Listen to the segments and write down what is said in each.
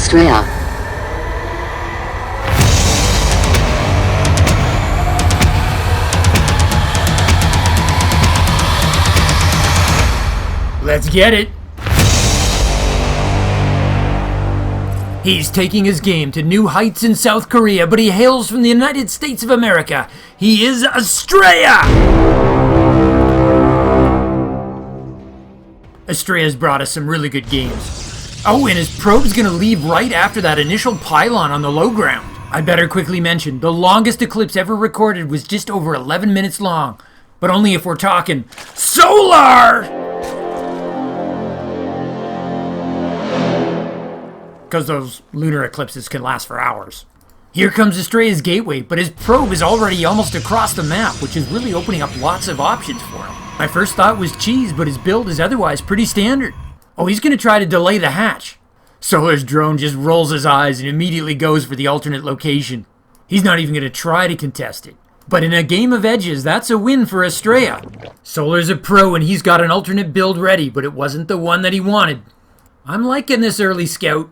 Astrea. Let's get it! He's taking his game to new heights in South Korea, but he hails from the United States of America. He is Astrea! Astrea's brought us some really good games. Oh, and his probe's gonna leave right after that initial pylon on the low ground. I better quickly mention, the longest eclipse ever recorded was just over 11 minutes long. But only if we're talking solar! Because those lunar eclipses can last for hours. Here comes Astrea's gateway, but his probe is already almost across the map, which is really opening up lots of options for him. My first thought was cheese, but his build is otherwise pretty standard. Oh, he's going to try to delay the hatch. Solar's drone just rolls his eyes and immediately goes for the alternate location. He's not even going to try to contest it. But in a game of edges, that's a win for Astrea. Solar's a pro and he's got an alternate build ready, but it wasn't the one that he wanted. I'm liking this early scout.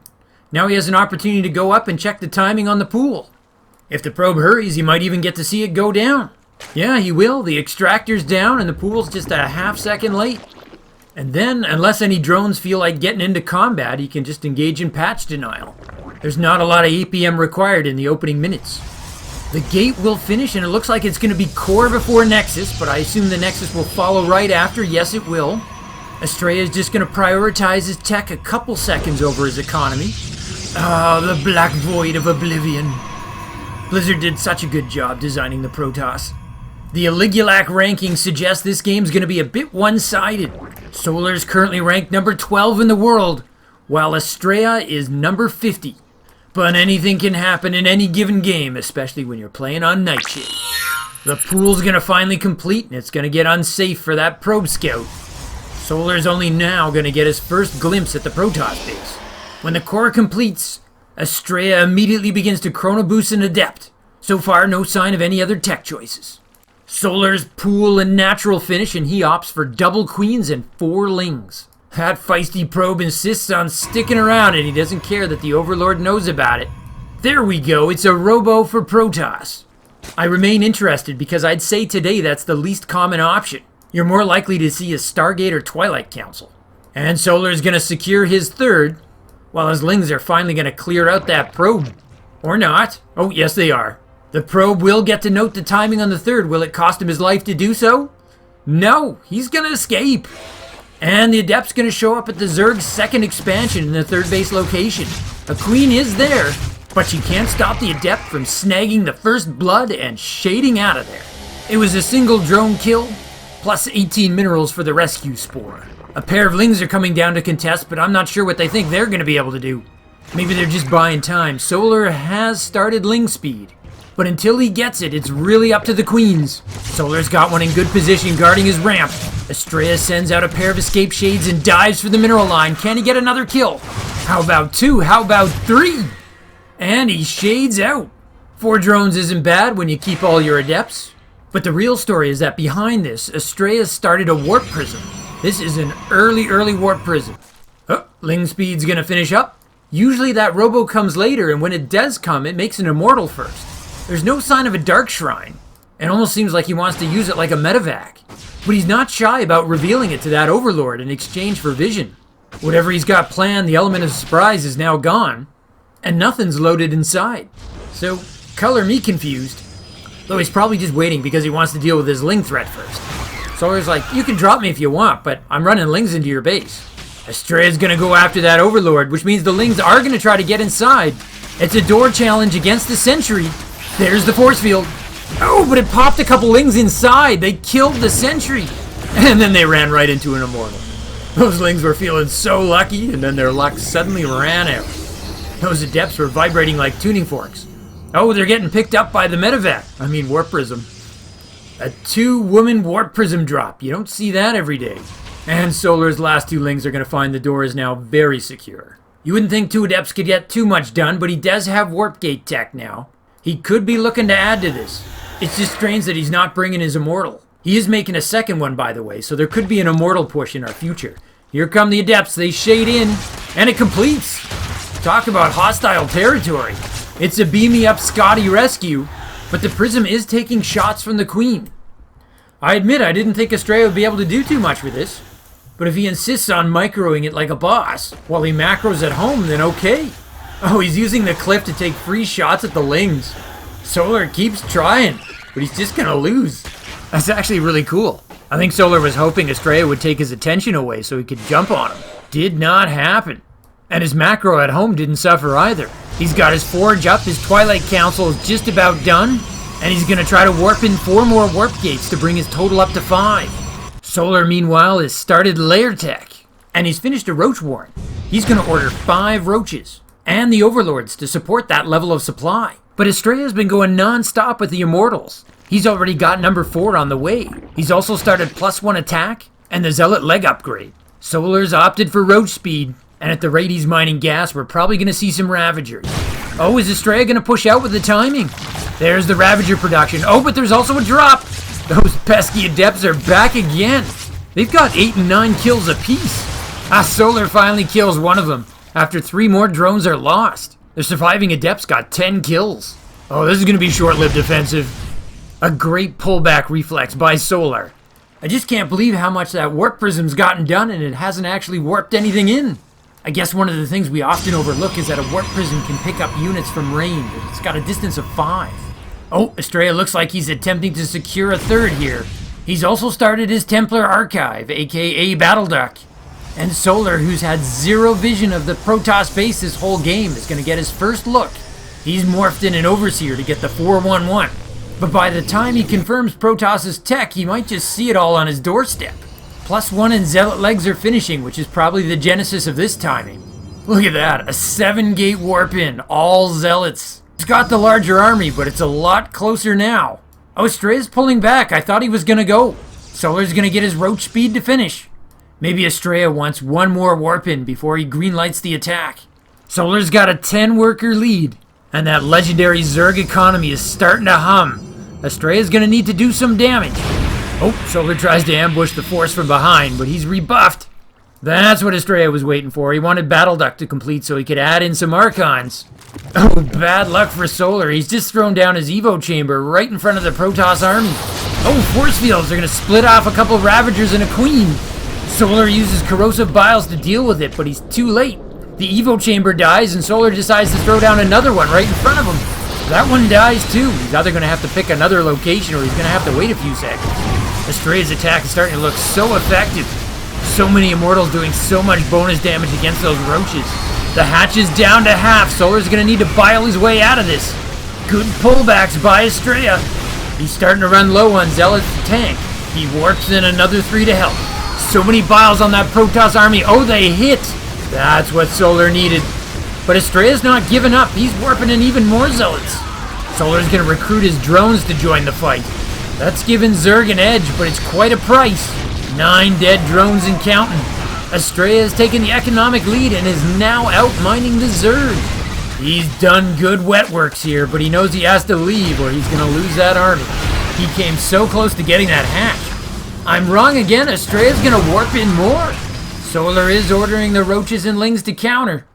Now he has an opportunity to go up and check the timing on the pool. If the probe hurries, he might even get to see it go down. Yeah, he will. The extractor's down and the pool's just a half second late. And then, unless any drones feel like getting into combat, he can just engage in patch denial. There's not a lot of APM required in the opening minutes. The gate will finish and it looks like it's going to be core before Nexus, but I assume the Nexus will follow right after. Yes, it will. Astrea is just going to prioritize his tech a couple seconds over his economy. Ah, the black void of oblivion. Blizzard did such a good job designing the Protoss. The Aligulac ranking suggests this game's going to be a bit one-sided. Solar's currently ranked number 12 in the world, while Astrea is number 50. But anything can happen in any given game, especially when you're playing on Nightshade. The pool's going to finally complete, and it's going to get unsafe for that probe scout. Solar's only now going to get his first glimpse at the Protoss base. When the core completes, Astrea immediately begins to chrono boost an adept. So far, no sign of any other tech choices. Solar's pool and natural finish, and he opts for double queens and 4 lings. That feisty probe insists on sticking around, and he doesn't care that the Overlord knows about it. There we go, it's a robo for Protoss. I remain interested because I'd say today that's the least common option. You're more likely to see a Stargate or Twilight Council. And Solar's gonna secure his third, while his lings are finally going to clear out that probe. Or not. Oh, yes they are. The probe will get to note the timing on the third. Will it cost him his life to do so? No, he's going to escape. And the Adept's going to show up at the Zerg's second expansion in the third base location. A queen is there, but she can't stop the Adept from snagging the first blood and shading out of there. It was a single drone kill, plus 18 minerals for the rescue spore. A pair of lings are coming down to contest, but I'm not sure what they think they're going to be able to do. Maybe they're just buying time. Solar has started ling speed, but until he gets it, it's really up to the queens. Solar's got one in good position guarding his ramp. Astrea sends out a pair of escape shades and dives for the mineral line. Can he get another kill? How about 2? How about 3? And he shades out. 4 drones isn't bad when you keep all your adepts. But the real story is that behind this, Astrea started a warp prism. This is an early warp prism. Oh, ling speed's gonna finish up. Usually that robo comes later, and when it does come, it makes an immortal first. There's no sign of a dark shrine. It almost seems like he wants to use it like a medevac. But he's not shy about revealing it to that overlord in exchange for vision. Whatever he's got planned, the element of surprise is now gone, and nothing's loaded inside. So, color me confused. Though he's probably just waiting because he wants to deal with his ling threat first. Solar's like, you can drop me if you want, but I'm running lings into your base. Astrea's gonna go after that overlord, which means the lings are gonna try to get inside. It's a door challenge against the sentry. There's the force field. Oh, but it popped a couple lings inside. They killed the sentry. And then they ran right into an immortal. Those lings were feeling so lucky, and then their luck suddenly ran out. Those adepts were vibrating like tuning forks. Oh, they're getting picked up by the medevac. Warp prism. A 2-woman warp prism drop. You don't see that every day. And Solar's last 2 lings are going to find the door is now very secure. You wouldn't think 2 adepts could get too much done, but he does have warp gate tech now. He could be looking to add to this. It's just strange that he's not bringing his immortal. He is making a second one, by the way, so there could be an immortal push in our future. Here come the adepts. They shade in, and it completes. Talk about hostile territory. It's a beam me up Scotty rescue, but the Prism is taking shots from the Queen. I admit I didn't think Astrea would be able to do too much with this, but if he insists on microing it like a boss while he macros at home, then okay. Oh, he's using the cliff to take free shots at the Lings. Solar keeps trying, but he's just gonna lose. That's actually really cool. I think Solar was hoping Astrea would take his attention away so he could jump on him. Did not happen. And his macro at home didn't suffer either. He's got his Forge up, his Twilight Council is just about done, and he's gonna try to warp in 4 more warp gates to bring his total up to 5. Solar, meanwhile, has started lair tech, and he's finished a roach warren. He's gonna order 5 roaches, and the Overlords to support that level of supply. But Astrea's been going non-stop with the Immortals. He's already got number 4 on the way. He's also started +1 attack, and the Zealot leg upgrade. Solar's opted for roach speed, and at the rate he's mining gas, we're probably gonna see some Ravagers. Oh, is Astrea gonna push out with the timing? There's the Ravager production. Oh, but there's also a drop! Those pesky Adepts are back again! They've got 8 and 9 kills apiece. Solar finally kills one of them, after 3 more drones are lost. The surviving Adepts got 10 kills. Oh, this is gonna be short-lived offensive. A great pullback reflex by Solar. I just can't believe how much that Warp Prism's gotten done and it hasn't actually warped anything in. I guess one of the things we often overlook is that a Warp Prism can pick up units from range. It's got a distance of 5. Oh, Astrea looks like he's attempting to secure a 3rd here. He's also started his Templar Archive, aka Battle Duck. And Solar, who's had 0 vision of the Protoss base this whole game, is going to get his first look. He's morphed in an Overseer to get the 411. But by the time he confirms Protoss's tech, he might just see it all on his doorstep. +1 and Zealot legs are finishing, which is probably the genesis of this timing. Look at that, a 7-gate warp in, all Zealots. He's got the larger army, but it's a lot closer now. Oh, Astrea's pulling back. I thought he was gonna go. Solar's gonna get his roach speed to finish. Maybe Astrea wants 1 more warp in before he greenlights the attack. Solar's got a 10-worker lead, and that legendary Zerg economy is starting to hum. Astrea's gonna need to do some damage. Oh, Solar tries to ambush the force from behind, but he's rebuffed. That's what Astrea was waiting for. He wanted Battle Duck to complete so he could add in some Archons. Oh, bad luck for Solar. He's just thrown down his Evo chamber right in front of the Protoss army. Oh, force fields are gonna split off a couple Ravagers and a Queen. Solar uses Corrosive Biles to deal with it, but he's too late. The Evo chamber dies and Solar decides to throw down another one right in front of him. That one dies too. He's either gonna have to pick another location or he's gonna have to wait a few seconds. Astrea's attack is starting to look so effective. So many Immortals doing so much bonus damage against those roaches. The hatch is down to half. Solar's gonna need to bile his way out of this. Good pullbacks by Astrea. He's starting to run low on Zealot's tank. He warps in another 3 to help. So many biles on that Protoss army. Oh, they hit. That's what Solar needed. But Astrea's not giving up. He's warping in even more Zealots. Solar's gonna recruit his drones to join the fight. That's giving Zerg an edge, but it's quite a price. 9 dead drones and counting. Astrea has taken the economic lead and is now out mining the Zerg. He's done good wet works here, but he knows he has to leave or he's gonna lose that army. He came so close to getting that hatch. I'm wrong again, Astrea's gonna warp in more. Solar is ordering the roaches and lings to counter.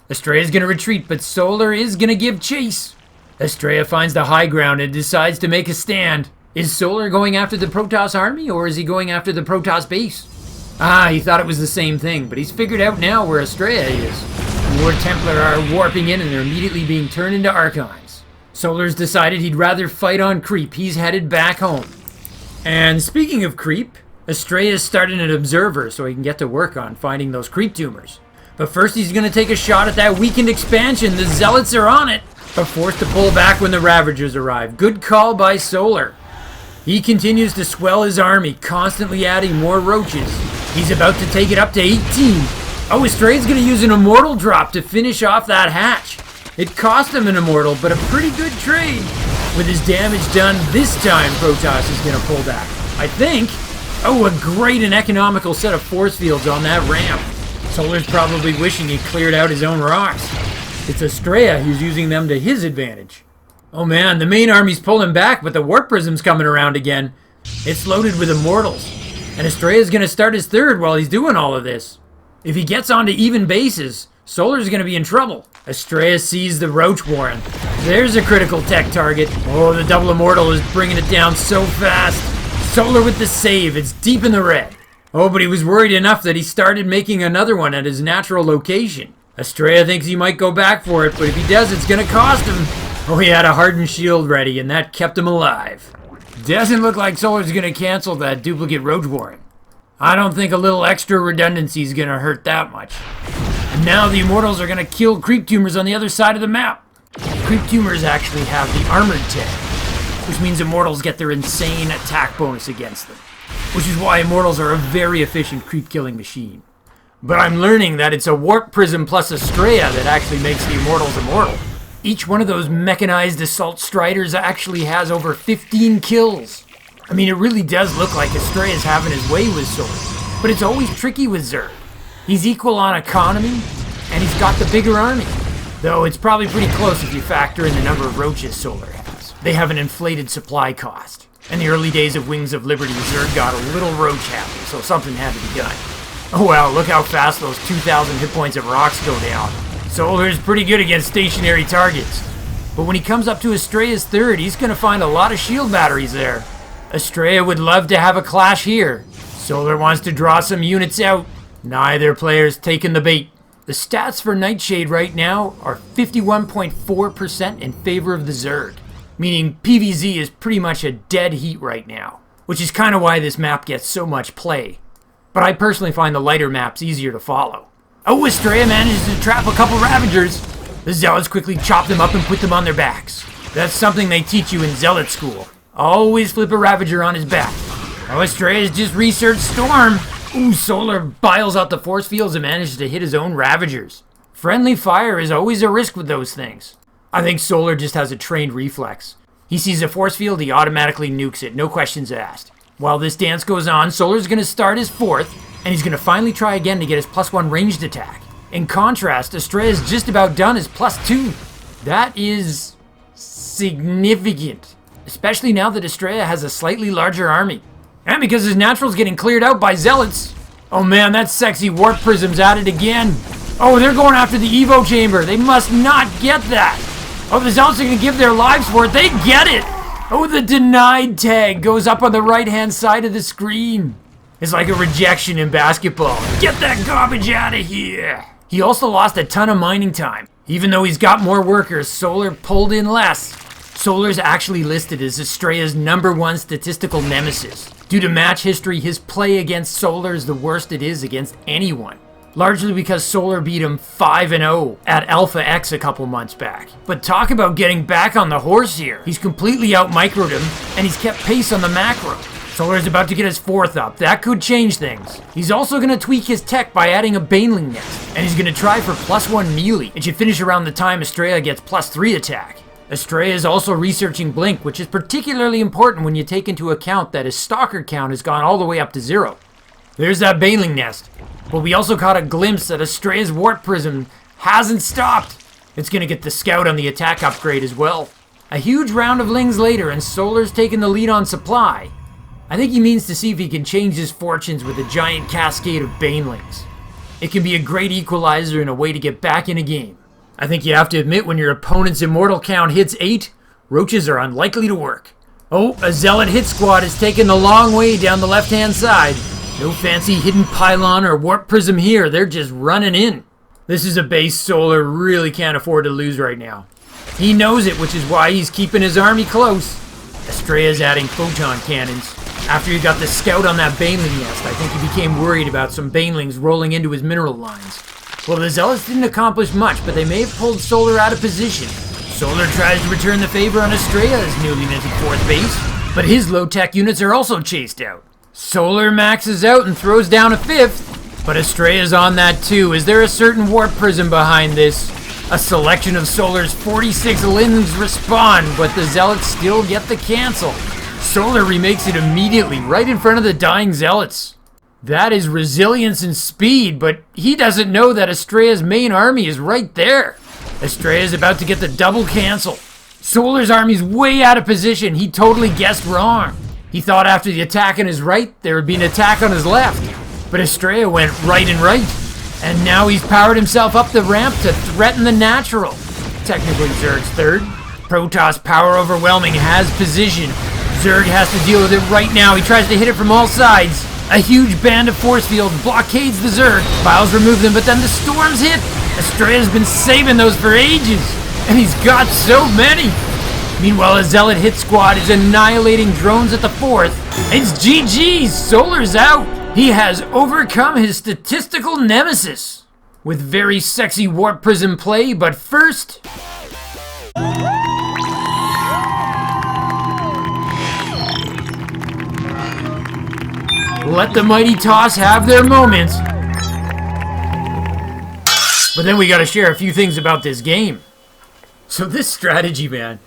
Astrea's gonna retreat, but Solar is gonna give chase. Astrea finds the high ground and decides to make a stand. Is Solar going after the Protoss army, or is he going after the Protoss base? He thought it was the same thing, but he's figured out now where Astrea is. More Templar are warping in and they're immediately being turned into Archons. Solar's decided he'd rather fight on creep. He's headed back home. And speaking of creep, Astrea's starting an observer so he can get to work on finding those creep tumors. But first he's going to take a shot at that weakened expansion. The Zealots are on it, but forced to pull back when the Ravagers arrive. Good call by Solar. He continues to swell his army, constantly adding more roaches. He's about to take it up to 18. Oh, Astrea's going to use an Immortal drop to finish off that hatch. It cost him an Immortal, but a pretty good trade. With his damage done, this time Protoss is going to pull back. I think. Oh, a great and economical set of force fields on that ramp. Solar's probably wishing he cleared out his own rocks. It's Astrea who's using them to his advantage. Oh man, the main army's pulling back, but the Warp Prism's coming around again. It's loaded with Immortals. And Astrea's gonna start his 3rd while he's doing all of this. If he gets onto even bases, Solar's gonna be in trouble. Astrea sees the Roach Warren. There's a critical tech target. Oh, the double immortal is bringing it down so fast. Solar with the save, it's deep in the red. Oh, but he was worried enough that he started making another one at his natural location. Astrea thinks he might go back for it, but if he does, it's gonna cost him. Oh, he had a hardened shield ready, and that kept him alive. Doesn't look like Solar's gonna cancel that duplicate Roach Warren. I don't think a little extra redundancy is gonna hurt that much. And now the Immortals are gonna kill creep tumors on the other side of the map. Creep tumors actually have the armored tag, which means Immortals get their insane attack bonus against them. Which is why Immortals are a very efficient creep killing machine. But I'm learning that it's a Warp Prism plus Astrea that actually makes the Immortals immortal. Each one of those mechanized assault striders actually has over 15 kills. I mean, it really does look like Astrea's having his way with Solar, but it's always tricky with Zerg. He's equal on economy, and he's got the bigger army. Though it's probably pretty close if you factor in the number of roaches Solar has. They have an inflated supply cost. In the early days of Wings of Liberty, Zerg got a little roach happy, so something had to be done. Oh well, look how fast those 2,000 hit points of rocks go down. Solar's pretty good against stationary targets. But when he comes up to Astrea's third, he's going to find a lot of shield batteries there. Astrea would love to have a clash here. Solar wants to draw some units out. Neither player's taking the bait. The stats for Nightshade right now are 51.4% in favor of the Zerg. Meaning PvZ is pretty much a dead heat right now. Which is kind of why this map gets so much play. But I personally find the lighter maps easier to follow. Oh, Astrea manages to trap a couple Ravagers. The Zealots quickly chop them up and put them on their backs. That's something they teach you in Zealot school. Always flip a Ravager on his back. Oh, Astrea's just researched Storm. Ooh, Solar biles out the force fields and manages to hit his own Ravagers. Friendly fire is always a risk with those things. I think Solar just has a trained reflex. He sees a force field, he automatically nukes it, no questions asked. While this dance goes on, Solar's going to start his fourth, and he's going to finally try again to get his +1 ranged attack. In contrast, Astrea's just about done his +2. That is significant, especially now that Astrea has a slightly larger army. And because his natural's getting cleared out by Zealots. Oh man, that sexy Warp Prism's at it again. Oh, they're going after the Evo Chamber. They must not get that. Oh, the Zealots are going to give their lives for it. They get it. Oh, the denied tag goes up on the right-hand side of the screen. It's like a rejection in basketball. Get that garbage out of here. He also lost a ton of mining time. Even though he's got more workers, Solar pulled in less. Solar's actually listed as Astrea's #1 statistical nemesis. Due to match history, his play against Solar is the worst it is against anyone. Largely because Solar beat him 5-0 at Alpha X a couple months back. But talk about getting back on the horse here. He's completely out-microed him, and he's kept pace on the macro. Solar's about to get his fourth up. That could change things. He's also going to tweak his tech by adding a Baneling nest, and he's going to try for +1 melee. It should finish around the time Astrea gets +3 attack. Astrea is also researching Blink, which is particularly important when you take into account that his Stalker count has gone all the way up to 0. There's that Baneling nest. But we also caught a glimpse that Astrea's Warp Prism hasn't stopped. It's going to get the Scout on the attack upgrade as well. A huge round of Lings later, and Solar's taking the lead on supply. I think he means to see if he can change his fortunes with a giant cascade of Banelings. It can be a great equalizer and a way to get back in a game. I think you have to admit when your opponent's immortal count hits 8, roaches are unlikely to work. Oh, a Zealot hit squad is taking the long way down the left-hand side. No fancy hidden pylon or Warp Prism here, they're just running in. This is a base Solar really can't afford to lose right now. He knows it, which is why he's keeping his army close. Astrea's adding photon cannons. After he got the Scout on that Baneling nest, I think he became worried about some Banelings rolling into his mineral lines. Well, the Zealots didn't accomplish much, but they may have pulled Solar out of position. Solar tries to return the favor on Astrea's newly minted 4th base, but his low-tech units are also chased out. Solar maxes out and throws down a 5th, but Astrea's on that too. Is there a certain Warp Prism behind this? A selection of Solar's 46 limbs respond, but the Zealots still get the cancel. Solar remakes it immediately, right in front of the dying Zealots. That is resilience and speed, but he doesn't know that Astrea's main army is right there. Astrea's about to get the double cancel. Solar's army's way out of position. He totally guessed wrong. He thought after the attack on his right, there would be an attack on his left. But Astrea went right and right. And now he's powered himself up the ramp to threaten the natural. Technically Zerg's third. Protoss power overwhelming has position. Zerg has to deal with it right now. He tries to hit it from all sides. A huge band of force fields blockades the Zerg. Files remove them, but then the storms hit. Astrea's been saving those for ages. And he's got so many. Meanwhile, a Zealot hit squad is annihilating drones at the fourth. It's GG's. Solar's out. He has overcome his statistical nemesis. With very sexy warp prism play, but first... let the mighty Toss have their moments. But then we gotta share a few things about this game. So this strategy, man,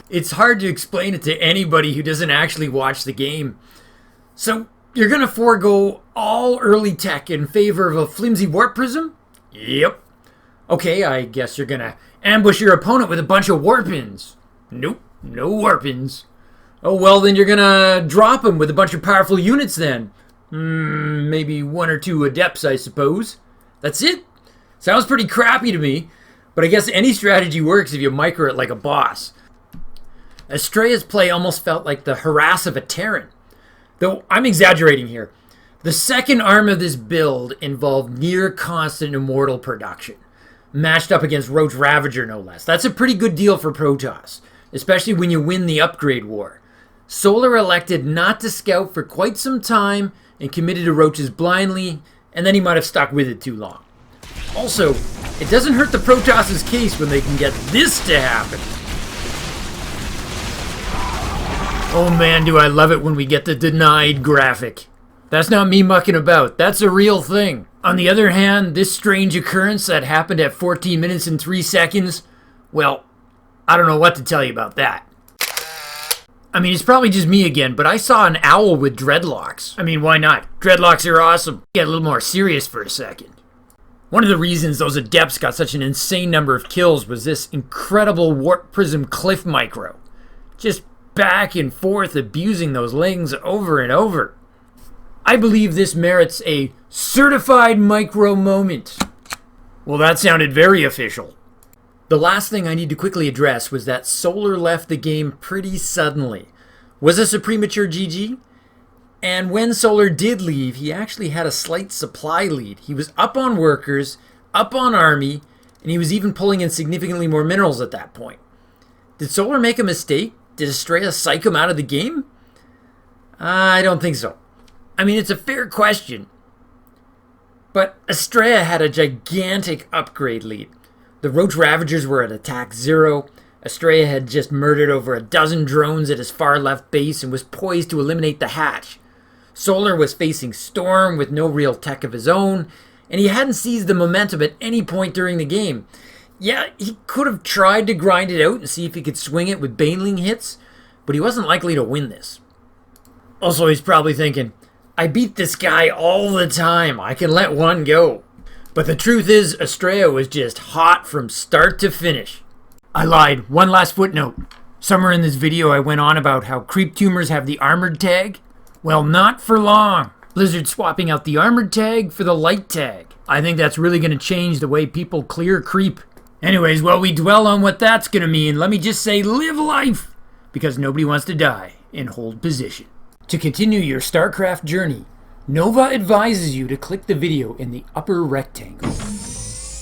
it's hard to explain it to anybody who doesn't actually watch the game. So you're gonna forego all early tech in favor of a flimsy warp prism? Yep. Okay, I guess you're gonna ambush your opponent with a bunch of warp-ins. Nope, no warp-ins. Oh well, then you're gonna drop him with a bunch of powerful units then. Maybe one or two adepts, I suppose. That's it? Sounds pretty crappy to me, but I guess any strategy works if you micro it like a boss. Astrea's play almost felt like the harass of a Terran. Though I'm exaggerating here. The second arm of this build involved near constant immortal production, matched up against Roach Ravager no less. That's a pretty good deal for Protoss, especially when you win the upgrade war. Solar elected not to scout for quite some time and committed to Roaches blindly, and then he might have stuck with it too long. Also, it doesn't hurt the Protoss' case when they can get this to happen. Oh man, do I love it when we get the denied graphic. That's not me mucking about, that's a real thing. On the other hand, this strange occurrence that happened at 14 minutes and 3 seconds, well, I don't know what to tell you about that. I mean, it's probably just me again, but I saw an owl with dreadlocks. I mean, why not? Dreadlocks are awesome. Get a little more serious for a second. One of the reasons those adepts got such an insane number of kills was this incredible warp prism cliff micro. Just back and forth abusing those lings over and over. I believe this merits a certified micro moment. Well, that sounded very official. The last thing I need to quickly address was that Solar left the game pretty suddenly. Was this a premature GG? And when Solar did leave, he actually had a slight supply lead. He was up on workers, up on army, and he was even pulling in significantly more minerals at that point. Did Solar make a mistake? Did Astrea psych him out of the game? I don't think so. I mean, it's a fair question. But Astrea had a gigantic upgrade lead. The Roach Ravagers were at attack 0. Astrea had just murdered over a dozen drones at his far left base and was poised to eliminate the hatch. Solar was facing Storm with no real tech of his own, and he hadn't seized the momentum at any point during the game. Yeah, he could have tried to grind it out and see if he could swing it with Baneling hits, but he wasn't likely to win this. Also, he's probably thinking, I beat this guy all the time, I can let one go. But the truth is, Astrea was just hot from start to finish. I lied. One last footnote. Somewhere in this video I went on about how creep tumors have the armored tag. Well, not for long. Blizzard's swapping out the armored tag for the light tag. I think that's really going to change the way people clear creep. Anyways, while we dwell on what that's going to mean, let me just say live life! Because nobody wants to die and hold position. To continue your Starcraft journey, Nova advises you to click the video in the upper rectangle.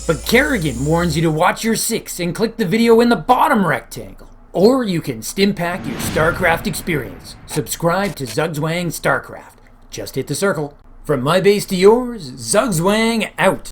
But Kerrigan warns you to watch your 6 and click the video in the bottom rectangle. Or you can stimpack your Starcraft experience. Subscribe to Zugzwang Starcraft. Just hit the circle. From my base to yours, Zugzwang out.